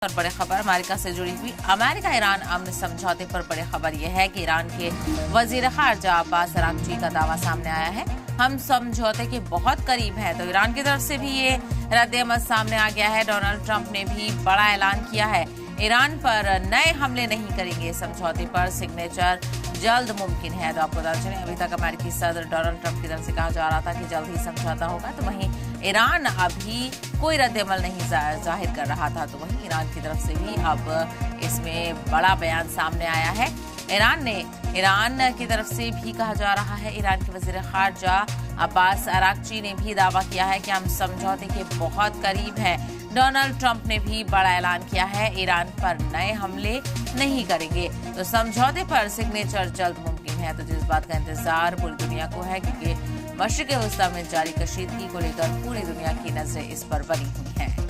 और बड़ी खबर अमेरिका से जुड़ी हुई। अमेरिका ईरान अमन समझौते पर बड़ी खबर यह है कि ईरान के वजीर खारजा अब्बास अराक्ची का दावा सामने आया है। हम समझौते के बहुत करीब हैं। तो ईरान की तरफ से भी ये रद्द-ए-अमल सामने आ गया है। डोनाल्ड ट्रंप ने भी बड़ा ऐलान किया है, ईरान पर नए हमले नहीं करेंगे। समझौते पर सिग्नेचर जल्द मुमकिन है। तो आपको बता चलें, अभी तक अमेरिकी सदर डोनाल्ड ट्रंप की तरफ से कहा जा रहा था कि जल्द ही समझौता होगा। तो वहीं ईरान अभी कोई रद्द-ए-अमल नहीं जाहिर कर रहा था। तो वहीं ईरान की तरफ से भी अब इसमें बड़ा बयान सामने आया है। ईरान की तरफ से भी कहा जा रहा है। ईरान के वजीर खारजा अब्बास अराक्ची ने भी दावा किया है कि हम समझौते के बहुत करीब हैं। डोनाल्ड ट्रंप ने भी बड़ा ऐलान किया है, ईरान पर नए हमले नहीं करेंगे। तो समझौते पर सिग्नेचर जल्द मुमकिन है। तो जिस बात का इंतजार पूरी दुनिया को है, क्योंकि मशरिक़ वस्ता में जारी कशीदगी को लेकर पूरी दुनिया की नजरें इस पर बनी हुई हैं।